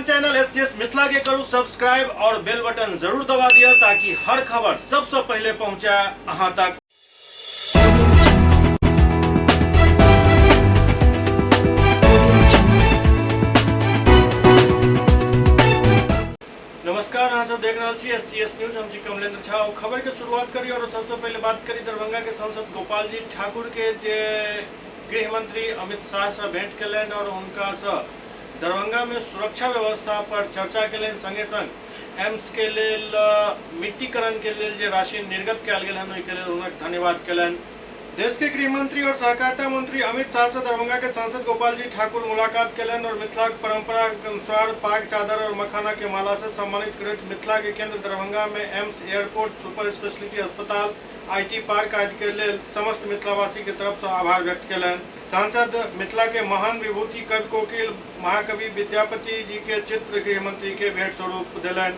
अपन channel SCS Mithila के करू subscribe और बेल बटन जरूर दबा दिया ताकि हर खबर सबसे पहले पहुंचे अहां तक। नमस्कार, अहाँ सब देख रहा छी एससीएस न्यूज। हम छी कमलेंद्र झा। खबर के शुरुआत करी और सबसे पहले बात करी दरभंगा के सांसद गोपाल जी ठाकुर के जे गृह मंत्री अमित शाह से भेंट कलन और उनका से दरभंगा में सुरक्षा व्यवस्था पर चर्चा कलन। संगे संग एम्स के लेल मिट्टीकरण के लेल जे राशि निर्गत कयल गेल हन ओहि के लेल उनका धन्यवाद कलन। देश के गृह मंत्री और सहकारिता मंत्री अमित शाह से दरभंगा के सांसद गोपाल जी ठाकुर मुलाकात कलन और मिथिला के परंपरा के अनुसार पाग चादर और मखाना के माला से सम्मानित करते मिथिला के केंद्र दरभंगा में एम्स, एयरपोर्ट, सुपर स्पेशलिटी अस्पताल, आईटी पार्क आदि के लेल समस्त मिथिलावासी के तरफ से आभार व्यक्त कलन। सांसद मिथिला के महान विभूति कवि कोकिल महाकवि विद्यापति जी के चित्र गृह मंत्री के भेंट स्वरूप दिलन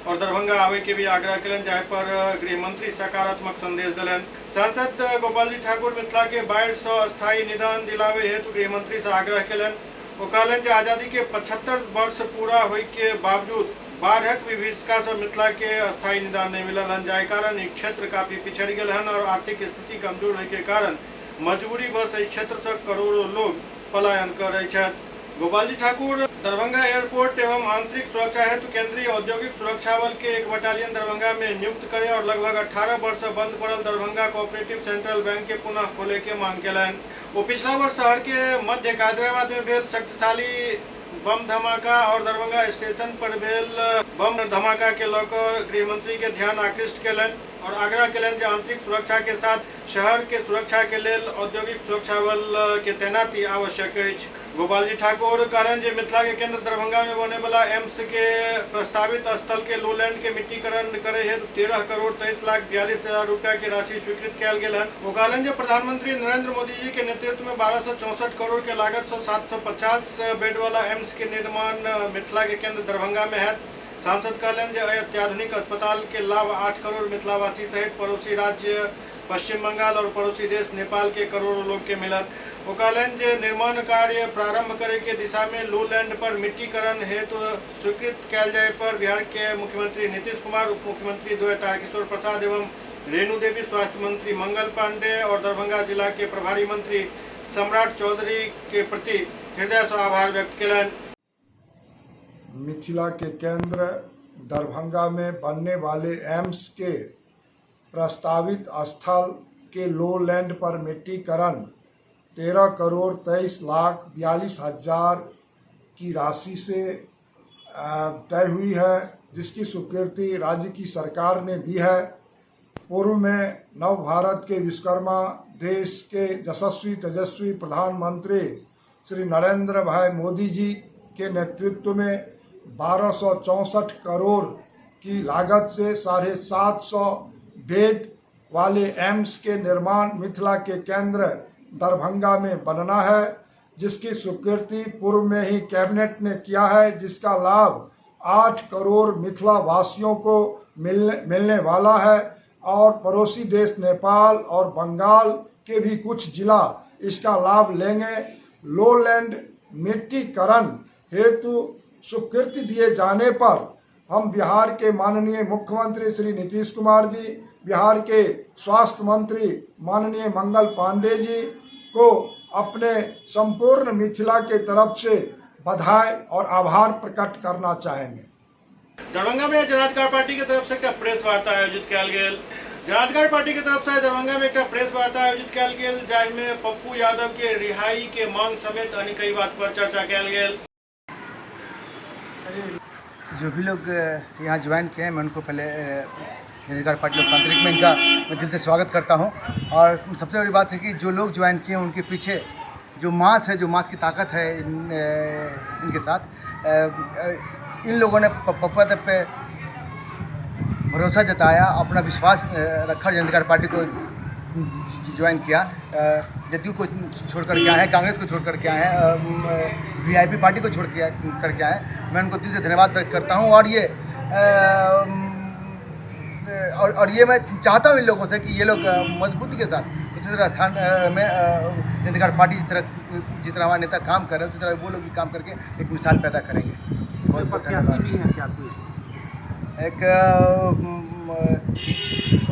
और दरभंगा आवे के भी आग्रह कलन, जहाँ पर गृह मंत्री सकारात्मक संदेश दिलन। सांसद गोपाल जी ठाकुर मिथिला के बाढ़ से अस्थायी निदान दिलावे हेतु गृह मंत्री से आग्रह कलन। वो कहलन जे आजादी के 75 वर्ष पूरा होय के बावजूद बाढ़क विभीषिका से मिथिला के अस्थायी निदान नहीं मिलल हन, जाय कारण ई क्षेत्र काफी पिछड़ गल हन और आर्थिक स्थिति कमजोर होय के कारण मजबूरी बस एहि क्षेत्र से करोड़ों लोग पलायन कर रहे हैं। गोपाल जी ठाकुर दरभंगा एयरपोर्ट एवं आंतरिक सुरक्षा हेतु केंद्रीय औद्योगिक सुरक्षा बल के एक बटालियन दरभंगा में नियुक्त करे और लगभग 18 वर्ष से बंद पड़ल दरभंगा कोऑपरेटिव सेंट्रल बैंक के पुनः खोले के मांग कलन। वो पिछला वर्ष शहर के मध्य हैदराबाद में भेल शक्तिशाली बम धमाका और दरभंगा स्टेशन पर भेल बम धमाका के लेकर गृह मंत्री के ध्यान आकृष्ट कलन और आग्रह कलन जे आंतरिक सुरक्षा के साथ शहर के सुरक्षा के लेल औद्योगिक सुरक्षा बल के तैनाती आवश्यक है। गोपाल जी ठाकुर कहलन जे मिथिला के केंद्र दरभंगा में बने वाला एम्स के प्रस्तावित स्थल के लोलैंड के मिट्टीकरण करे हेतु 13 करोड़ 23 लाख 42 हजार रुपया की राशि स्वीकृत कयल गेल हन। वो कहलन जे प्रधानमंत्री नरेंद्र मोदी जी के नेतृत्व में 1264 करोड़ के लागत से 750 बेड वाला एम्स के निर्माण मिथिला के केंद्र दरभंगा में है। सांसद कहलन जे अत्याधुनिक अस्पताल के लाभ 8 करोड़ मिथिलावासी सहित पड़ोसी राज्य पश्चिम बंगाल और पड़ोसी देश नेपाल के करोड़ों लोग के मिलत। वो कहलन जे निर्माण कार्य प्रारंभ करे के दिशा में लोलैंड पर मिट्टीकरण हेतु स्वीकृत कयल जाए पर बिहार के मुख्यमंत्री नीतीश कुमार, उप मुख्यमंत्री द्वय तारकिशोर प्रसाद एवं रेणु देवी, स्वास्थ्य मंत्री मंगल पांडे और दरभंगा जिला के प्रभारी मंत्री सम्राट चौधरी के प्रति हृदय से आभार व्यक्त कलन। मिथिला के केंद्र दरभंगा में बनने वाले एम्स के प्रस्तावित स्थल के लोलैंड पर मिट्टीकरण 13 करोड़ 23 लाख 42 हजार की राशि से तय हुई है, जिसकी स्वीकृति राज्य की सरकार ने दी है। पूर्व में नव भारत के विश्वकर्मा देश के यशस्वी तेजस्वी प्रधानमंत्री श्री नरेंद्र भाई मोदी जी के नेतृत्व में 1264 करोड़ की लागत से 750 बेड वाले एम्स के निर्माण मिथिला के केंद्र दरभंगा में बनना है, जिसकी स्वीकृति पूर्व में ही कैबिनेट ने किया है, जिसका लाभ 8 करोड़ मिथिला वासियों को मिलने वाला है और पड़ोसी देश नेपाल और बंगाल के भी कुछ जिला इसका लाभ लेंगे। लोलैंड मिट्टीकरण हेतु स्वीकृति दिए जाने पर हम बिहार के माननीय मुख्यमंत्री श्री नीतीश कुमार जी, बिहार के स्वास्थ्य मंत्री माननीय मंगल पांडे जी को अपने संपूर्ण मिथिला के तरफ से बधाई और आभार प्रकट करना चाहेंगे। दरभंगा में जनाधिकार पार्टी की तरफ से एक प्रेस वार्ता आयोजित कयल गेल। जनाधिकार पार्टी की तरफ से दरभंगा में एक प्रेस वार्ता आयोजित कयल गेल, जाहिमे पप्पू यादव के रिहाई के मांग समेत अन्य कई बात पर चर्चा कयल गेल। जो भी लोग यहाँ ज्वाइन किए हैं मैं उनको पहले जनाधिकार पार्टी लोकतांत्रिक में इनका मैं दिल से स्वागत करता हूँ। और सबसे बड़ी बात है कि जो लोग ज्वाइन किए हैं उनके पीछे जो मास है, जो मास की ताकत है इनके साथ, इन लोगों ने पप्पू यादव पे भरोसा जताया, अपना विश्वास रखा, जनाधिकार पार्टी को ज्वाइन किया। जदयू को छोड़ कर के आए हैं, कांग्रेस को छोड़ कर के आए हैं, वीआईपी पार्टी को छोड़ कर के आए हैं। मैं उनको दिल से धन्यवाद व्यक्त करता हूँ और ये मैं चाहता हूँ इन लोगों से कि ये लोग मजबूती के साथ उसी तरह स्थान में जनाधिकार पार्टी जिस तरह हमारे नेता काम कर रहे हैं उसी तरह वो लोग भी काम करके एक मिसाल पैदा करेंगे। बहुत धन्यवाद। भी हैं क्या कोई? एक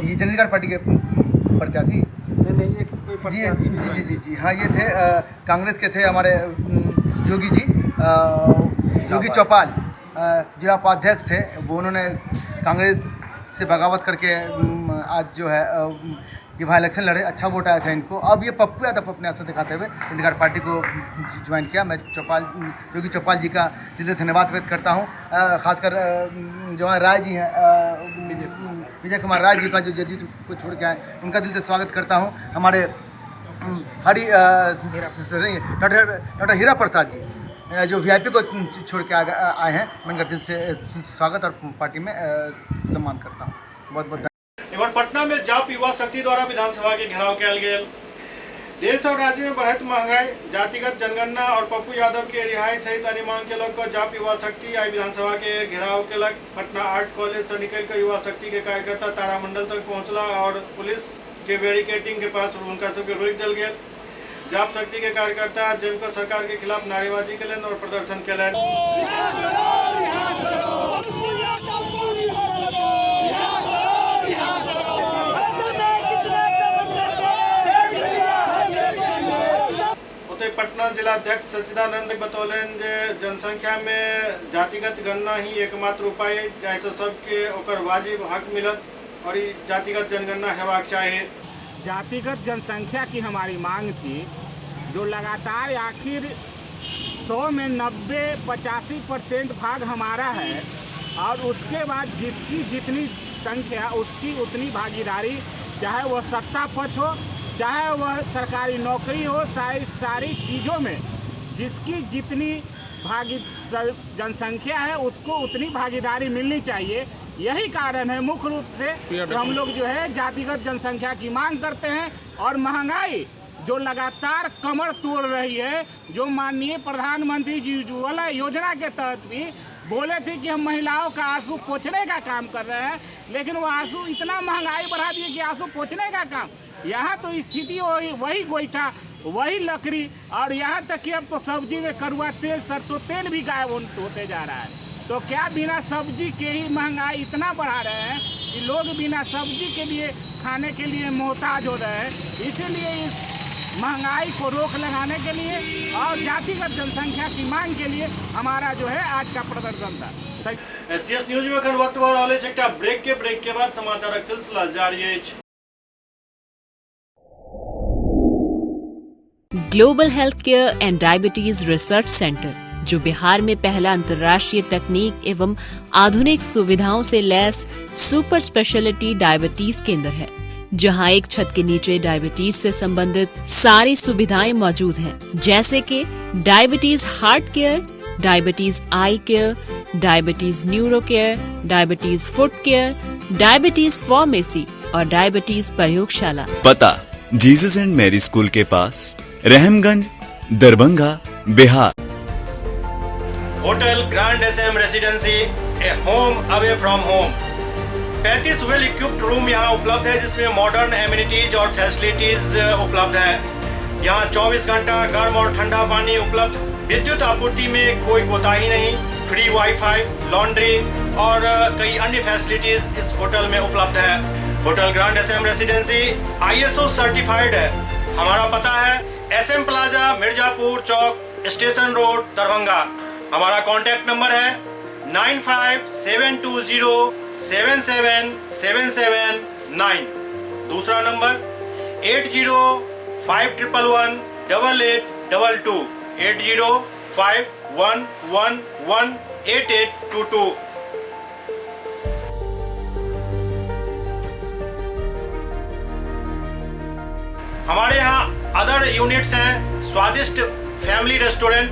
ये जनता पार्टी के प्रत्याशी नहीं एक कोई जी प्रत्याशी भी जी हैं? जी जी जी हाँ, ये थे कांग्रेस के थे हमारे योगी जी, योगी चौपाल जिला उपाध्यक्ष थे। वो उन्होंने कांग्रेस से बगावत करके आज जो है ये वहाँ इलेक्शन लड़े, अच्छा वोट आया था इनको। अब ये पप्पू यादव अपने असर दिखाते हुए इंतजार पार्टी को ज्वाइन किया। मैं योगी चौपाल जी का दिल से धन्यवाद व्यक्त करता हूँ। खासकर जो हमारे राय जी हैं, विजय कुमार राय जी का जो जदयू को छोड़ के आए, उनका दिल से स्वागत करता हूँ। हमारे डॉक्टर हीरा प्रसाद जी जो वीआईपी को छोड़ के आए हैं, मैं उनका दिल से स्वागत और पार्टी में सम्मान करता हूँ। बहुत बहुत एवं पटना में जाप युवा शक्ति द्वारा विधानसभा के घेराव कल गेल। देश और राज्य में बढ़त महंगाई, जातिगत जनगणना और पप्पू यादव के रिहाई सहित अनुमान के लोग जाप युवा शक्ति आई विधानसभा के घेराव केलक। पटना आर्ट कॉलेज से निकलकर युवा शक्ति के कार्यकर्ता तारामंडल तक पहुंचला और पुलिस के बैरिकेडिंग के पास उनका सबके रोक दिल गया। जाप शक्ति के कार्यकर्ता जमकर सरकार के खिलाफ नारेबाजी कलन और प्रदर्शन कलन। पटना जिलाध्यक्ष सच्चिदानंद बतौलन जे जनसंख्या में जातिगत गणना ही एकमात्र उपाय है जैसे सबके ओकर वाजिब हक मिलत और जातिगत जनगणना हेबाक चाहिए। जातिगत जनसंख्या की हमारी मांग थी, जो लगातार आखिर 100 में 90-85% भाग हमारा है और उसके बाद जिसकी जितनी संख्या उसकी उतनी भागीदारी, चाहे वह सत्ता पक्ष हो चाहे वह सरकारी नौकरी हो, सारी चीज़ों में जिसकी जितनी जनसंख्या है उसको उतनी भागीदारी मिलनी चाहिए। यही कारण है मुख्य रूप से तो हम लोग जो है जातिगत जनसंख्या की मांग करते हैं। और महंगाई जो लगातार कमर तोड़ रही है, जो माननीय प्रधानमंत्री जी उज्ज्वला योजना के तहत भी बोले थे कि हम महिलाओं का आंसू पोंछने का काम कर रहे हैं, लेकिन वो आंसू इतना महंगाई बढ़ा दिए कि आंसू पोंछने का काम। यहाँ तो स्थिति वही गोईठा, वही लकड़ी, और यहाँ तक कि अब तो सब्जी में कड़वा तेल, सरसों तेल भी गायब होते जा रहा है। तो क्या बिना सब्जी के ही महंगाई इतना बढ़ा रहे हैं कि लोग बिना सब्जी के लिए खाने के लिए मोहताज हो रहे हैं। इसीलिए इस महंगाई को रोक लगाने के लिए और जातिगत जनसंख्या की मांग के लिए हमारा जो है आज का प्रदर्शन था। एससीएस न्यूज में अखन वक्त भर रहल छै, ब्रेक के बाद समाचारक सिलसिला जारी अछि। Global health care and diabetes research centre, जो बिहार में पहला अंतर्राष्ट्रीय तकनीक एवं आधुनिक सुविधाओं से लैस सुपर स्पेशलिटी डायबिटीज केंद्र है, जहां एक छत के नीचे डायबिटीज से संबंधित सारी सुविधाएं मौजूद हैं, जैसे कि diabetes heart care, diabetes eye care, diabetes neuro care, diabetes foot care, diabetes pharmacy और डायबिटीज प्रयोगशाला। पता जीसस एंड मैरी स्कूल के पास, Rahamganj, Darbhanga, Bihar. Hotel grand SM residency, a home away from home. 35 well equipped room यहाँ उपलब्ध है, जिसमें modern amenities और फैसिलिटीज उपलब्ध है। यहाँ 24 घंटा गर्म और ठंडा पानी उपलब्ध। विद्युत आपूर्ति में कोई कोताही नहीं। फ्री वाईफाई, लॉन्ड्री और कई अन्य फैसिलिटीज इस होटल में उपलब्ध है। Hotel grand SM residency ISO certified है। हमारा पता है SM plaza, Mirzapur Chowk, station road, Darbhanga. हमारा कॉन्टैक्ट नंबर है 9572077779। दूसरा नंबर 8051118822, 8051118822। हमारे यहाँ अदर यूनिट्स हैं, स्वादिष्ट family restaurant,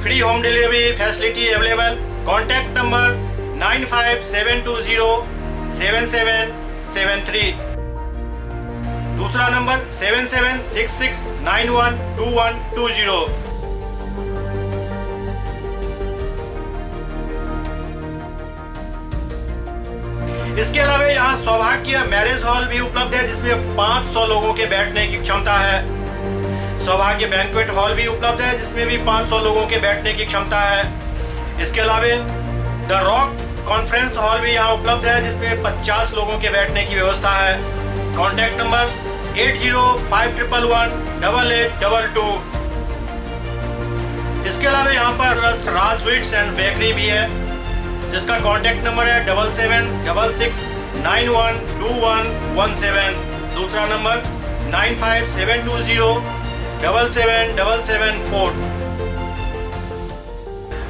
free home delivery facility available. Contact number 9572077773। दूसरा नंबर 7766912120। इसके अलावा यहाँ सौभाग्य मैरिज हॉल भी उपलब्ध है, जिसमें 500 लोगों के बैठने की क्षमता है। सौभाग्य बैंक्वेट हॉल भी उपलब्ध है, जिसमें भी 500 लोगों के बैठने की क्षमता है। इसके अलावा द रॉक कॉन्फ्रेंस हॉल भी यहाँ उपलब्ध है, जिसमें 50 लोगों के बैठने की व्यवस्था है। Contact number 8051118822। इसके अलावा यहाँ पर राज स्वीट्स एंड बेकरी भी है, जिसका कॉन्टैक्ट नंबर है 7766912117। दूसरा नंबर 9572077774।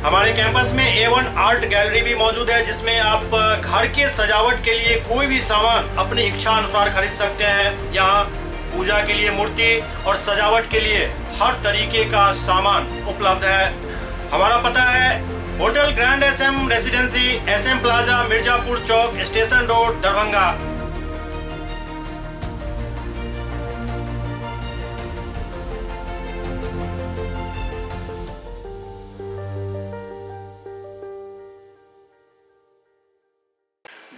हमारे कैंपस में A1 आर्ट गैलरी भी मौजूद है, जिसमें आप घर के सजावट के लिए कोई भी सामान अपनी इच्छा अनुसार खरीद सकते हैं। यहाँ पूजा के लिए मूर्ति और सजावट के लिए हर तरीके का सामान उपलब्ध है। हमारा पता है hotel grand SM residency, SM plaza, Mirzapur Chowk, station road, Darbhanga.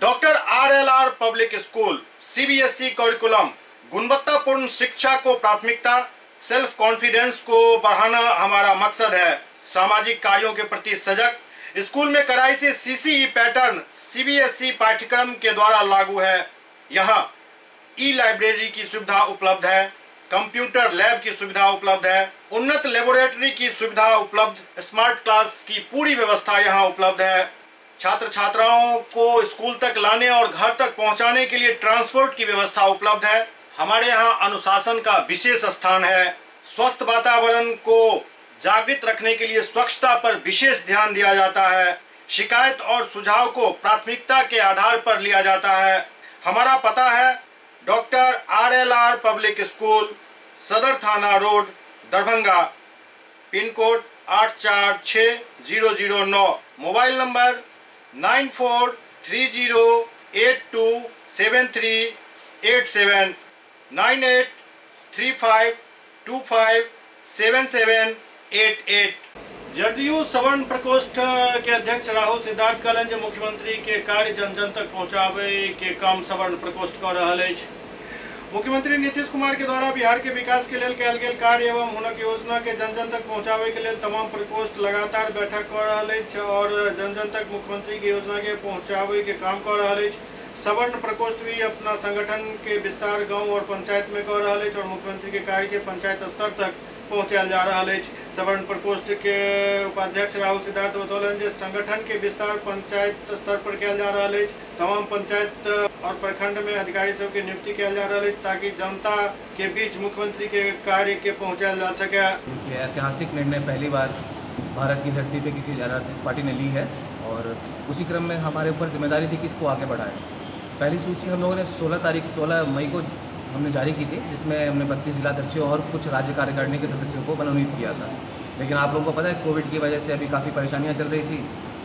Doctor RLR public school CBSE curriculum गुणवत्तापूर्ण शिक्षा को प्राथमिकता, सेल्फ कॉन्फिडेंस को बढ़ाना हमारा मकसद है। सामाजिक कार्यों के प्रति सजग। स्कूल में कड़ाई से CCE पैटर्न CBSE पाठ्यक्रम के द्वारा लागू है। यहाँ ई-लाइब्रेरी की सुविधा उपलब्ध है, कंप्यूटर लैब की सुविधा उपलब्ध है, उन्नत लेबोरेटरी की सुविधा उपलब्ध, स्मार्ट क्लास की पूरी व्यवस्था यहाँ उपलब्ध है। छात्र छात्राओं को स्कूल तक लाने और घर तक पहुंचाने के लिए ट्रांसपोर्ट की व्यवस्था उपलब्ध है। हमारे यहाँ अनुशासन का विशेष स्थान है। स्वस्थ वातावरण को जागृत रखने के लिए स्वच्छता पर विशेष ध्यान दिया जाता है। शिकायत और सुझाव को प्राथमिकता के आधार पर लिया जाता है। हमारा पता है डॉक्टर RLR पब्लिक स्कूल, सदर थाना road, Darbhanga, pin code 846009। Mobile number 9430827387, 9835257788। JDU सवर्ण प्रकोष्ठ के अध्यक्ष राहुल सिद्धार्थ कहलन जे मुख्यमंत्री के कार्य जन जन तक पहुंचावे के काम सवर्ण प्रकोष्ठ कर रहल अछि। मुख्यमंत्री नीतीश कुमार के द्वारा बिहार के विकास के लिए कयल गेल कार्य एवं हुनक योजना के जन जन तक पहुंचावे के लिए तमाम प्रकोष्ठ लगातार बैठक कर रहल अछि और जन जन तक मुख्यमंत्री की योजना के पहुंचावे के काम कर रहल अछि। सवर्ण प्रकोष्ठ भी अपना संगठन के विस्तार गांव और पंचायत में कर रहल अछि और मुख्यमंत्री के कार्य के पंचायत स्तर तक पहुंचायल जा रहल अछि। सवर्ण प्रकोष्ठ के उपाध्यक्ष राहुल सिद्धार्थ बतौलन जे संगठन के विस्तार पंचायत स्तर पर कयल जा रहल अछि। तमाम पंचायत और प्रखंड में अधिकारी सब के नियुक्ति कयल जा रहल अछि ताकि जनता के बीच मुख्यमंत्री के कार्य के पहुंचायल जा सके। ये ऐतिहासिक निर्णय पहली बार भारत की धरती पे किसी राजनीतिक पार्टी ने ली है और उसी क्रम में हमारे ऊपर जिम्मेदारी थी कि इसको आगे बढ़ाएं। पहली सूची हम लोगों ने 16 मई को हमने जारी की थी, जिसमें हमने 32 जिलाध्यक्षों और कुछ राज्य कार्यकारिणी के सदस्यों को मनोनीत किया था। लेकिन आप लोगों को पता है कोविड की वजह से अभी काफ़ी परेशानियां चल रही थी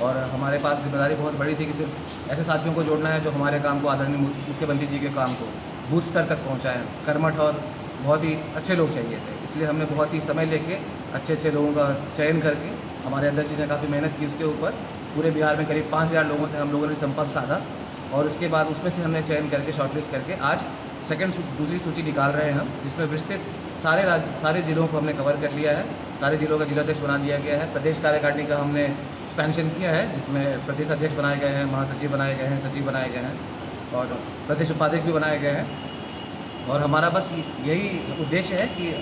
और हमारे पास जिम्मेदारी बहुत बड़ी थी कि सिर्फ ऐसे साथियों को जोड़ना है जो हमारे काम को, आदरणीय मुख्यमंत्री जी के काम को बूथ स्तर तक पहुँचाएँ। कर्मठ और बहुत ही अच्छे लोग चाहिए थे, इसलिए हमने बहुत ही समय लेके अच्छे लोगों का चयन करके, हमारे अध्यक्ष जी ने काफ़ी मेहनत की उसके ऊपर। पूरे बिहार में करीब 5000 लोगों से हम लोगों ने संपर्क साधा और उसके बाद उसमें से हमने चयन करके शॉर्टलिस्ट करके आज दूसरी सूची निकाल रहे हैं हम, जिसमें विस्तृत सारे जिलों को हमने कवर कर लिया है। सारे जिलों का जिलाध्यक्ष बना दिया गया है। प्रदेश कार्यकारिणी का हमने एक्सपेंशन किया है, जिसमें प्रदेश अध्यक्ष बनाए गए हैं, महासचिव बनाए गए हैं, सचिव बनाए गए हैं और प्रदेश उपाध्यक्ष भी बनाए गए हैं। और हमारा बस यही उद्देश्य है कि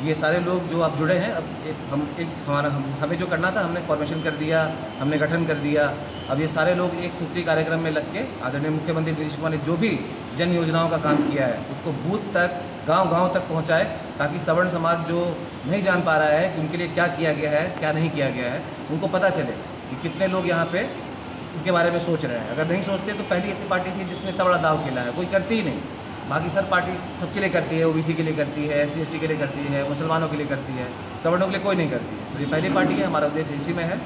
ये सारे लोग जो आप जुड़े हैं, अब हमें जो करना था हमने फॉर्मेशन कर दिया, हमने गठन कर दिया। अब ये सारे लोग एक सूत्री कार्यक्रम में लग के आदरणीय मुख्यमंत्री नीतीश कुमार ने जो भी जन योजनाओं का काम किया है उसको बूथ तक, गांव तक पहुंचाए, ताकि सवर्ण समाज जो नहीं जान पा रहा है कि उनके लिए क्या किया गया है, क्या नहीं किया गया है, उनको पता चले कि कितने लोग यहाँ पे उनके बारे में सोच रहे हैं। अगर नहीं सोचते तो पहली ऐसी पार्टी थी जिसने इतना बड़ा दाव खेला है, कोई करती ही नहीं। बाकी सब पार्टी सबके लिए करती है, OBC के लिए करती है, SC ST के लिए करती है, मुसलमानों के लिए करती है, सवर्णों के लिए कोई नहीं करती है। तो ये पहली पार्टी है, हमारा उद्देश्य इसी में है।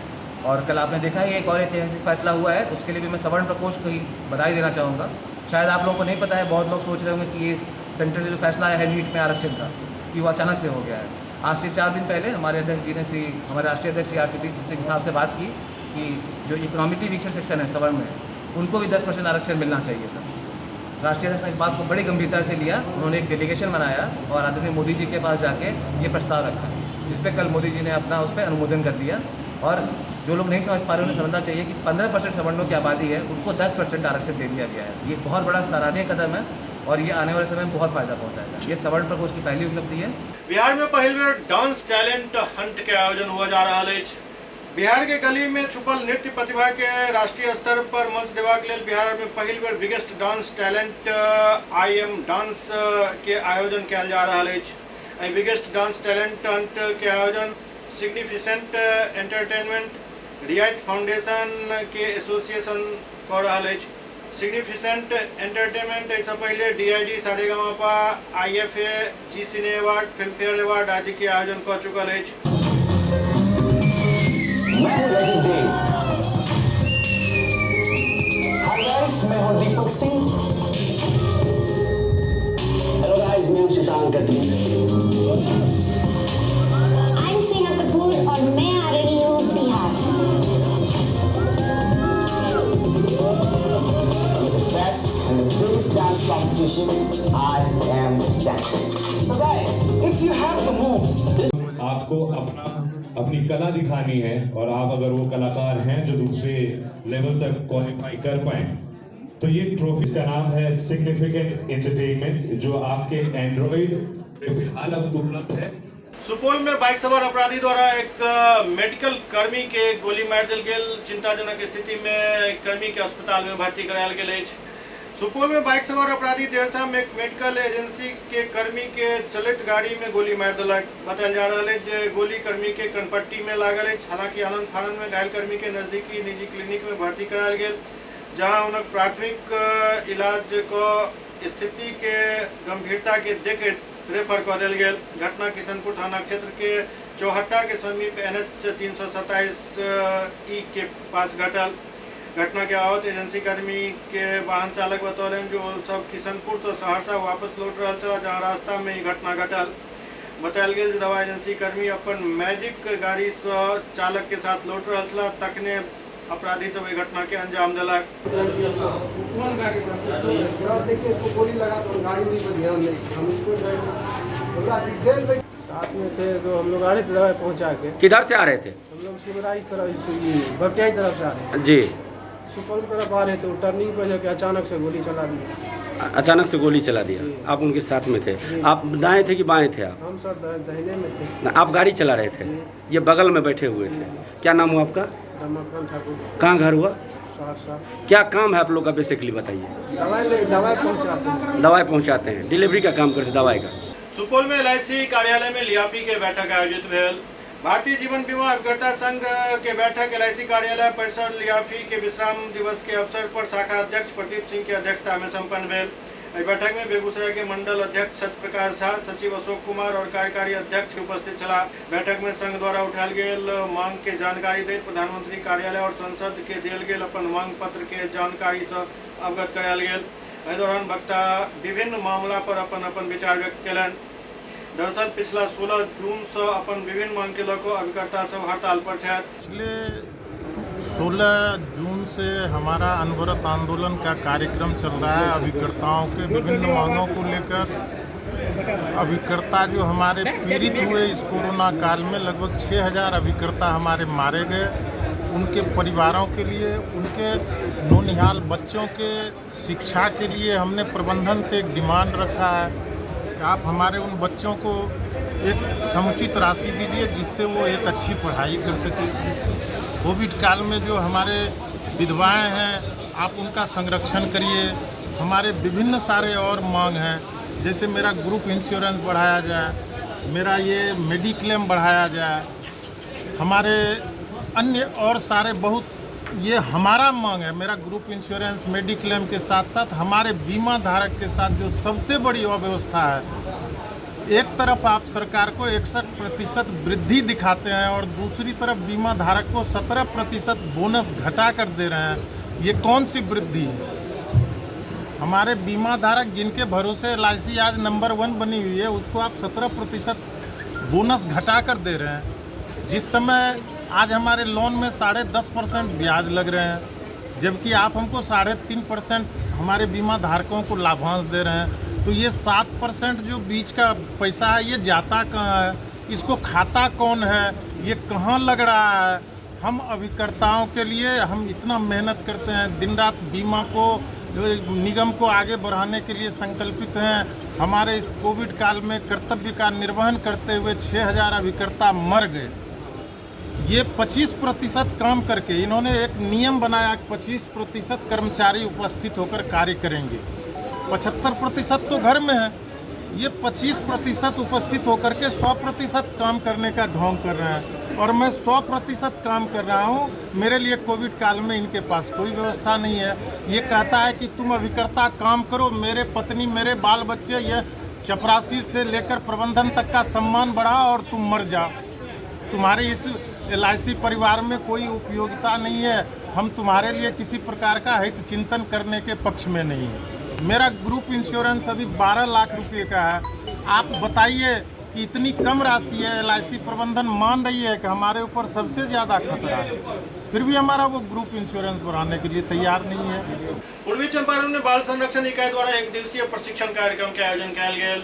और कल आपने देखा ही एक और ऐतिहासिक फैसला हुआ है, उसके लिए भी मैं सवर्ण प्रकोष्ठ को ही बधाई देना चाहूँगा। शायद आप लोगों को नहीं पता है, बहुत लोग सोच रहे होंगे कि ये सेंटर से जो फैसला आया है नीट में आरक्षण का, कि वो अचानक से हो गया है। आज से 4 दिन पहले हमारे अध्यक्ष जी ने हमारे राष्ट्रीय अध्यक्ष RCP सिंह साहब से बात की कि जो इकोनॉमिकली वीकर सेक्शन है सवर्ण में, उनको भी 10% आरक्षण मिलना चाहिए था। राष्ट्रीय अध्यक्ष ने इस बात को बड़ी गंभीरता से लिया। उन्होंने एक डेलीगेशन बनाया और आदरणीय मोदी जी के पास जाके ये प्रस्ताव रखा, जिस पे कल मोदी जी ने अपना उस पर अनुमोदन कर दिया और जो लोग नहीं समझ पा रहे उन्हें समझना चाहिए कि 15% सवर्णों की आबादी है, उनको 10% आरक्षण दे दिया गया है। ये बहुत बड़ा सराहनीय कदम है और ये आने वाले समय में बहुत फायदा पहुंचाएगा। ये सवर्ण प्रकोष्ठ की पहली उपलब्धि है। बिहार में पहल बेर डांस टैलेंट हंट के आयोजन हुआ जा रहा है। बिहार के गली में छुपल नृत्य प्रतिभा के राष्ट्रीय स्तर पर मंच देबाक लेल बिहार में पहल बेर biggest dance talent I am dance के आयोजन किया जा रहा है। बिगेस्ट डांस टैलेंट हंट के आयोजन सिग्निफिकेंट एंटरटेनमेंट रियायत फाउंडेशन के एसोसिएशन कर रहा है। सिग्निफिकेंट एंटरटेनमेंट ऐसा पहले DID Saregamapa IFA Zee cine award filmfare award आदि के आयोजन कर चुका है। मैं हूं रजत देव। हाय गाइस, मैं हूं दीपक सिंह। हेलो गाइस, मैं हूं सुशांत कटनी। आई एम सीना कपूर और मैं आ रही हूं Bihar. Best and the biggest dance competition, I am dance. So guys, if you have the moves, आपको अपनी कला दिखानी है और आप अगर वो कलाकार हैं जो दूसरे लेवल तक क्वालिफाई कर पाए, तो ये ट्रॉफी का नाम है सिग्निफिकेंट एंटरटेनमेंट, जो आपके एंड्रॉइड पे फिलहाल अब उपलब्ध है। सुपौल में बाइक सवार अपराधी द्वारा एक मेडिकल कर्मी के गोली मार दिल गेल। चिंताजनक स्थिति में कर्मी के अस्पताल में भर्ती करायल गेल अछि। सुपौल में बाइक सवार अपराधी देर शाम एक मेडिकल एजेंसी के कर्मी के चलित गाड़ी में गोली मार दिलक। बतायल जा रहा है जे गोली कर्मी के कनपट्टी में लागल है। हालांकि आनंद फानन में घायल कर्मी के नजदीकी निजी क्लिनिक में भर्ती करायल गेल, जहां उन्हें प्राथमिक इलाज को स्थिति के गंभीरता के देखते रेफर कर दिल गेल। घटना किशनपुर थाना क्षेत्र के चौहट्टा के समीप NH 327 के पास घटल। घटना के आवत एजेंसी कर्मी के वाहन चालक बतौलन जो सब किशनपुर से सहरसा वापस लौट रहा था, जहाँ रास्ता में ही घटना घटल। बतायल गेल दवा एजेंसी कर्मी अपन मैजिक गाड़ी से चालक के साथ लौट रहा था, तखने अपराधी सब घटना के अंजाम दिलक। साथ में थे तो हम लोग आ रहे थे दवाई पहुंचा के। किधर से आ रहे थे? हम लोग शिवराज तरफ भपटिया तरफ से आ रहे थे जी। सुपौल की तरफ आ रहे थे, टर्निंग पर जाके अचानक से गोली चला दिया। अचानक से गोली चला दिया। आप उनके साथ में थे? आप दाएं थे कि बाएं थे? आप? हम सर दाहिने में थे। ना, आप गाड़ी चला रहे थे, ये बगल में बैठे हुए थे। क्या नाम हुआ आपका? रमाकांत ठाकुर। कहाँ घर हुआ? सहरसा। क्या काम है आप लोग का बेसिकली बताइए? दवाई पहुँचाते हैं। दवाई पहुँचाते हैं, डिलीवरी का काम करते दवाई का। सुपौल में LIC कार्यालय में लियापी के बैठक आयोजित भेल। भारतीय जीवन बीमा अभिकर्ता संघ के बैठक LIC कार्यालय परिसर लियापी के विश्राम दिवस के अवसर पर शाखा अध्यक्ष प्रदीप सिंह की अध्यक्षता में संपन्न भेल। इस बैठक में बेगूसराय के मंडल अध्यक्ष सत्यप्रकाश झा, सचिव अशोक कुमार और कार्यकारी अध्यक्ष उपस्थित छला। बैठक में संघ द्वारा उठायल गेल मांग के जानकारी दैत प्रधानमंत्री कार्यालय और संसद के देल गेल अपन मांग पत्र के जानकारी से अवगत करायल गेल। एहि दौरान वक्ता विभिन्न मामला पर अपन विचार व्यक्त कयलनि। दरअसल पिछला 16 जून से अपन विभिन्न मांग के लेकर अभिकर्ता सब हड़ताल पर थे। पिछले 16 जून से हमारा अनवरत आंदोलन का कार्यक्रम चल रहा है। अभिकर्ताओं के विभिन्न मांगों को लेकर अभिकर्ता जो हमारे पीड़ित हुए इस कोरोना काल में, लगभग 6000 अभिकर्ता हमारे मारे गए। उनके परिवारों के लिए, उनके नौनिहाल बच्चों के शिक्षा के लिए हमने प्रबंधन से एक डिमांड रखा है कि आप हमारे उन बच्चों को एक समुचित राशि दीजिए जिससे वो एक अच्छी पढ़ाई कर सके। कोविड काल में जो हमारे विधवाएं हैं, आप उनका संरक्षण करिए। हमारे विभिन्न सारे और मांग हैं, जैसे मेरा ग्रुप इंश्योरेंस बढ़ाया जाए, मेरा ये मेडिक्लेम बढ़ाया जाए, हमारे अन्य और सारे बहुत ये हमारा मांग है। मेरा ग्रुप इंश्योरेंस मेडिक्लेम के साथ साथ हमारे बीमा धारक के साथ जो सबसे बड़ी अव्यवस्था है, एक तरफ आप सरकार को 61% वृद्धि दिखाते हैं और दूसरी तरफ बीमा धारक को 17% बोनस घटा कर दे रहे हैं। ये कौन सी वृद्धि है? हमारे बीमा धारक जिनके भरोसे LIC आज नंबर 1 बनी हुई है, उसको आप 17% बोनस घटा कर दे रहे हैं। जिस समय आज हमारे लोन में 10.5% ब्याज लग रहे हैं, जबकि आप हमको 3.5% हमारे बीमा धारकों को लाभांश दे रहे हैं। तो ये 7% जो बीच का पैसा है, ये जाता कहाँ है? इसको खाता कौन है? ये कहाँ लग रहा है? हम अभिकर्ताओं के लिए हम इतना मेहनत करते हैं, दिन रात बीमा को निगम को आगे बढ़ाने के लिए संकल्पित हैं। हमारे इस कोविड काल में कर्तव्य का निर्वहन करते हुए 6000 अभिकर्ता मर गए। ये 25% काम करके इन्होंने एक नियम बनाया, 25% कर्मचारी उपस्थित होकर कार्य करेंगे। 75% तो घर में है, ये 25% उपस्थित होकर के 100% काम करने का ढोंग कर रहे हैं। और मैं 100% काम कर रहा हूँ। मेरे लिए कोविड काल में इनके पास कोई व्यवस्था नहीं है। ये कहता है कि तुम अभिकर्ता काम करो, मेरे पत्नी मेरे बाल बच्चे ये चपरासी से लेकर प्रबंधन तक का सम्मान बढ़ाओ और तुम मर जाओ। तुम्हारे इस LIC परिवार में कोई उपयोगिता नहीं है। हम तुम्हारे लिए किसी प्रकार का हित चिंतन करने के पक्ष में नहीं है। मेरा ग्रुप इंश्योरेंस अभी 12 लाख रुपए का है। आप बताइए कि इतनी कम राशि है, LIC प्रबंधन मान रही है कि हमारे ऊपर सबसे ज़्यादा खतरा है, फिर भी हमारा वो ग्रुप इंश्योरेंस बढ़ाने के लिए तैयार नहीं है। पूर्वी चंपारण में बाल संरक्षण इकाई द्वारा 1 दिवसीय प्रशिक्षण कार्यक्रम के आयोजन किया गया।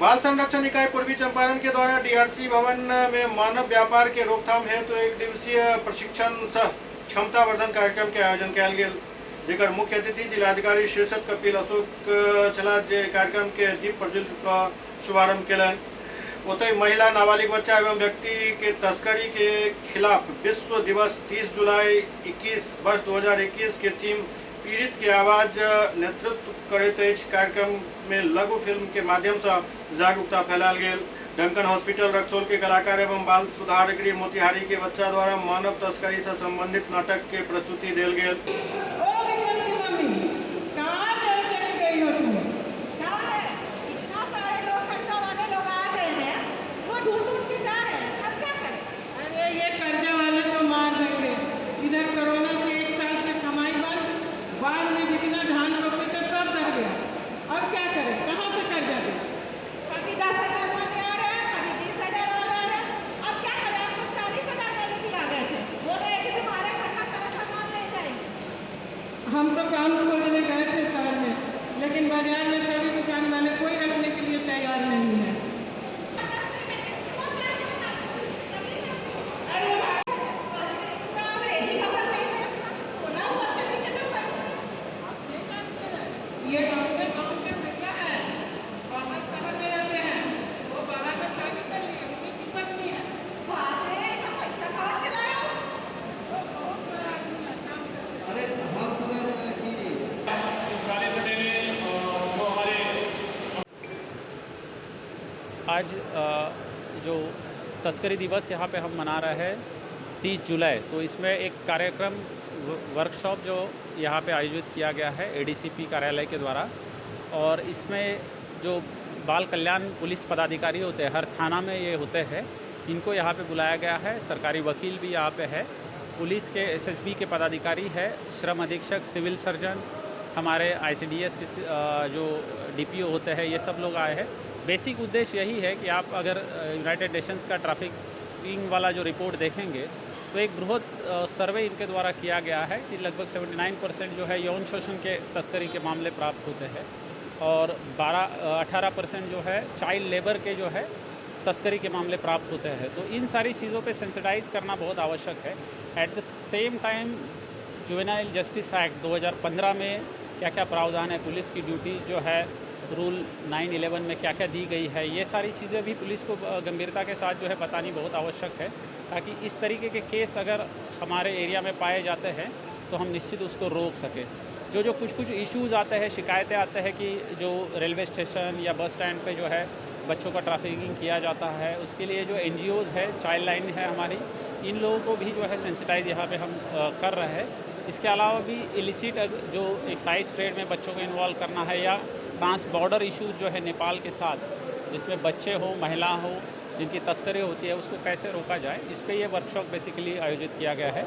बाल संरक्षण इकाई पूर्वी चंपारण के द्वारा DRC भवन में मानव व्यापार के रोकथाम हेतु 1 दिवसीय प्रशिक्षण सह क्षमता वर्धन कार्यक्रम के आयोजन किया गया, जेकर मुख्य अतिथि जिलाधिकारी शीर्षक कपिल अशोक चला जे कार्यक्रम के दीप प्रज्वलित का शुभारंभ कलन। ओतई महिला, नाबालिग बच्चा एवं व्यक्ति के तस्करी के खिलाफ विश्व दिवस 30 जुलाई 2021 के थीम पीड़ित के आवाज नेतृत्व करते कार्यक्रम में लघु फिल्म के माध्यम से जागरूकता फैलाल गेल। डंकन हॉस्पिटल रक्सौल के कलाकार एवं बाल सुधार गृह मोतिहारी के बच्चा द्वारा मानव तस्करी से संबंधित नाटक के प्रस्तुति देल गेल। हम तो काम खोलने गए थे शहर में, लेकिन बाजार में सभी दुकान वाले कोई रखने के लिए तैयार नहीं है। ये गाँव के भैया है, बाहर शहर में रहते हैं, वो बाहर में शादी कर लिए, उनकी दिक्कत नहीं है। पैसा कहाँ से लाया? बहुत बड़ा आदमी है, काम करते हैं। आज जो तस्करी दिवस यहाँ पे हम मना रहे हैं 30 जुलाई, तो इसमें एक कार्यक्रम वर्कशॉप जो यहाँ पे आयोजित किया गया है ADCP कार्यालय के द्वारा। और इसमें जो बाल कल्याण पुलिस पदाधिकारी होते हैं, हर थाना में ये होते हैं, इनको यहाँ पे बुलाया गया है। सरकारी वकील भी यहाँ पे है, पुलिस के SSB के पदाधिकारी है, श्रम अधीक्षक, सिविल सर्जन, हमारे ICDS के जो DPO होते हैं, ये सब लोग आए हैं। बेसिक उद्देश्य यही है कि आप अगर यूनाइटेड नेशंस का ट्रैफिकिंग वाला जो रिपोर्ट देखेंगे तो एक बृहद सर्वे इनके द्वारा किया गया है कि लगभग 79% जो है यौन शोषण के तस्करी के मामले प्राप्त होते हैं और 18% जो है चाइल्ड लेबर के जो है तस्करी के मामले प्राप्त होते हैं। तो इन सारी चीज़ों पे सेंसिटाइज करना बहुत आवश्यक है। At the same time juvenile justice act 2015 में क्या क्या प्रावधान है, पुलिस की ड्यूटी जो है रूल 911 में क्या क्या दी गई है, ये सारी चीज़ें भी पुलिस को गंभीरता के साथ जो है बतानी बहुत आवश्यक है, ताकि इस तरीके के केस अगर हमारे एरिया में पाए जाते हैं तो हम निश्चित उसको रोक सकें। जो कुछ इश्यूज़ आते हैं, शिकायतें आते हैं कि जो रेलवे स्टेशन या बस स्टैंड पे जो है बच्चों का ट्रैफिकिंग किया जाता है, उसके लिए जो NGOs है, चाइल्ड लाइन है हमारी, इन लोगों को भी जो है सेंसिटाइज यहाँ पे हम कर रहे हैं। इसके अलावा भी इलिसिट जो एक्साइज ट्रेड में बच्चों को इन्वॉल्व करना है या ट्रांस बॉर्डर इशूज़ जो है नेपाल के साथ, जिसमें बच्चे हो, महिला हो, जिनकी तस्करी होती है, उसको कैसे रोका जाए, इस पे ये वर्कशॉप बेसिकली आयोजित किया गया है।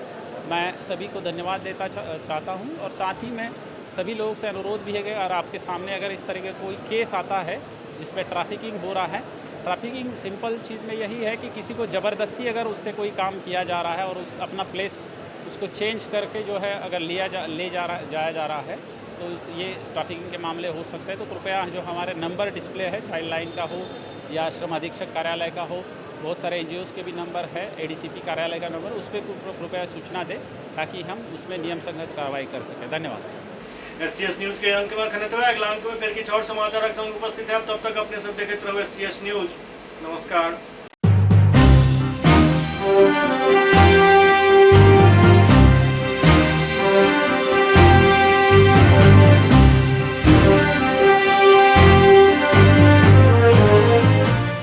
मैं सभी को धन्यवाद देता चाहता हूँ और साथ ही मैं सभी लोगों से अनुरोध भी है कि अगर आपके सामने अगर इस तरह का कोई केस आता है जिसमें ट्रैफिकिंग हो रहा है, ट्रैफिकिंग सिंपल चीज़ में यही है कि किसी को ज़बरदस्ती अगर उससे कोई काम किया जा रहा है और उस अपना प्लेस उसको चेंज करके जो है अगर जाया जा रहा है तो ये ट्रैफिकिंग के मामले हो सकते हैं। तो कृपया जो हमारे नंबर डिस्प्ले है, चाइल्ड लाइन का हो या श्रम अधीक्षक कार्यालय का हो, बहुत सारे एनजीओ के भी नंबर है, एडीसीपी कार्यालय का नंबर, उस पर कृपया सूचना दें ताकि हम उसमें नियम संगत कार्रवाई कर सकें। धन्यवाद। SCS न्यूज के अंक में खनत हुआ अगला अंक में फिर कुछ और समाचार संग उपस्थित है। तब तक अपने सब देखते रहो SCS न्यूज। नमस्कार।